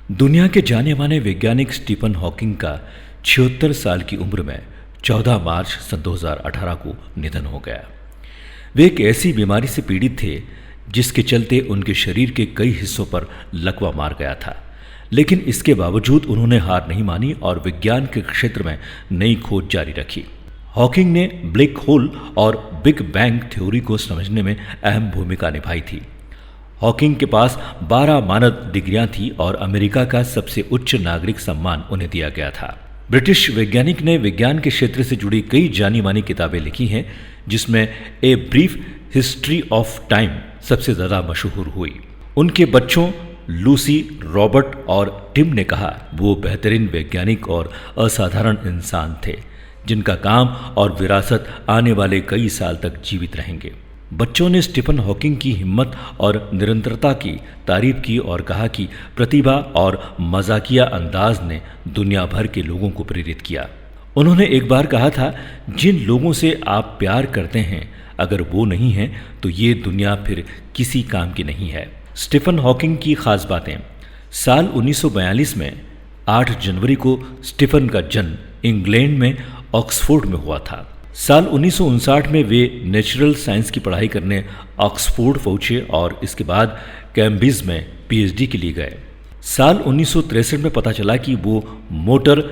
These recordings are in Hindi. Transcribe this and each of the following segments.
दुनिया के जाने माने वैज्ञानिक स्टीफन हॉकिंग का 76 साल की उम्र में 14 मार्च सन 2018 को निधन हो गया। वे एक ऐसी बीमारी से पीड़ित थे जिसके चलते उनके शरीर के कई हिस्सों पर लकवा मार गया था, लेकिन इसके बावजूद उन्होंने हार नहीं मानी और विज्ञान के क्षेत्र में नई खोज जारी रखी। हॉकिंग ने ब्लैक होल और बिग बैंग थ्योरी को समझने में अहम भूमिका निभाई थी। हॉकिंग के पास 12 मानद डिग्रियां थी और अमेरिका का सबसे उच्च नागरिक सम्मान उन्हें दिया गया था। ब्रिटिश वैज्ञानिक ने विज्ञान के क्षेत्र से जुड़ी कई जानी मानी किताबें लिखी हैं, जिसमें a brief history of time सबसे ज़्यादा मशहूर हुई। उनके बच्चों लूसी, रॉबर्ट और टिम ने कहा वो बेहतरीन वैज्ञानिक और असाधारण इंसान थे जिनका काम और विरासत आने वाले कई साल तक जीवित रहेंगे। बच्चों ने स्टीफन हॉकिंग की हिम्मत और निरंतरता की तारीफ की और कहा कि प्रतिभा और मजाकिया अंदाज ने दुनिया भर के लोगों को प्रेरित किया। उन्होंने एक बार कहा था, जिन लोगों से आप प्यार करते हैं अगर वो नहीं हैं तो ये दुनिया फिर किसी काम की नहीं है। स्टीफन हॉकिंग की खास बातें। साल 1942 में 8 जनवरी को स्टीफन का जन्म इंग्लैंड में ऑक्सफोर्ड में हुआ था। साल 1959 में वे नेचुरल साइंस की पढ़ाई करने ऑक्सफोर्ड पहुंचे और इसके बाद कैम्ब्रिज में पीएचडी के लिए गए। साल 1963 में पता चला कि वो मोटर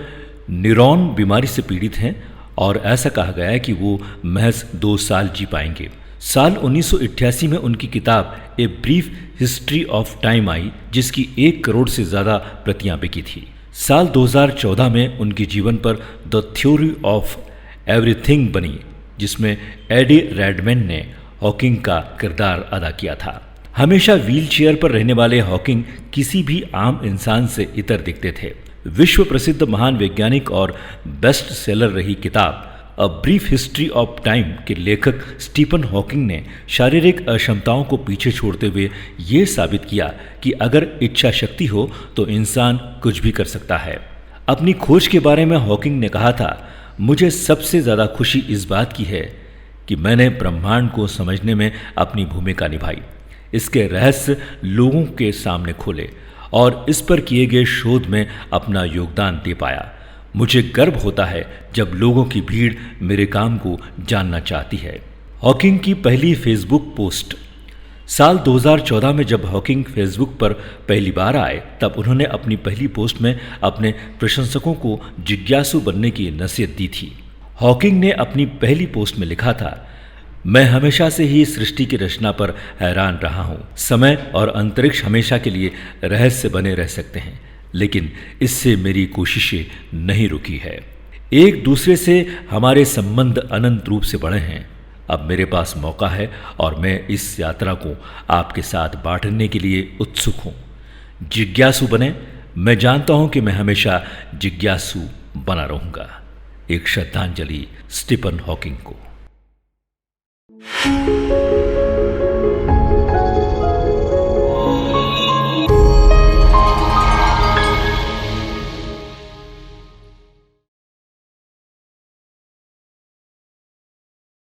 न्यूरॉन बीमारी से पीड़ित हैं और ऐसा कहा गया है कि वो महज 2 साल जी पाएंगे। साल 1988 में उनकी किताब a brief history of time I, जिसकी 1 करोड़ से ज़्यादा प्रतियां बिकी थी। साल 2014 में उनके जीवन पर द थ्योरी ऑफ एवरीथिंग बनी, जिसमें एडी रेडमैन ने हॉकिंग का किरदार अदा किया था। हमेशा व्हील चेयर पर रहने वाले हॉकिंग किसी भी आम इंसान से इतर दिखते थे। विश्व प्रसिद्ध महान वैज्ञानिक और बेस्ट सेलर रही किताब a brief history of time के लेखक स्टीफन हॉकिंग ने शारीरिक अक्षमताओं को पीछे छोड़ते हुए ये साबित किया कि अगर इच्छा शक्ति हो तो इंसान कुछ भी कर सकता है। अपनी खोज के बारे में हॉकिंग ने कहा था, मुझे सबसे ज़्यादा खुशी इस बात की है कि मैंने ब्रह्मांड को समझने में अपनी भूमिका निभाई, इसके रहस्य लोगों के सामने खोले और इस पर किए गए शोध में अपना योगदान दे पाया। मुझे गर्व होता है जब लोगों की भीड़ मेरे काम को जानना चाहती है। हॉकिंग की पहली फेसबुक पोस्ट। साल 2014 में जब हॉकिंग फेसबुक पर पहली बार आए तब उन्होंने अपनी पहली पोस्ट में अपने प्रशंसकों को जिज्ञासु बनने की नसीहत दी थी। हॉकिंग ने अपनी पहली पोस्ट में लिखा था, मैं हमेशा से ही सृष्टि की रचना पर हैरान रहा हूँ। समय और अंतरिक्ष हमेशा के लिए रहस्य बने रह सकते हैं, लेकिन इससे मेरी कोशिशें नहीं रुकी है। एक दूसरे से हमारे संबंध अनंत रूप से बढ़े हैं। अब मेरे पास मौका है और मैं इस यात्रा को आपके साथ बांटने के लिए उत्सुक हूँ। जिज्ञासु बने। मैं जानता हूँ कि मैं हमेशा जिज्ञासु बना रहूँगा। एक श्रद्धांजलि स्टीफन हॉकिंग को।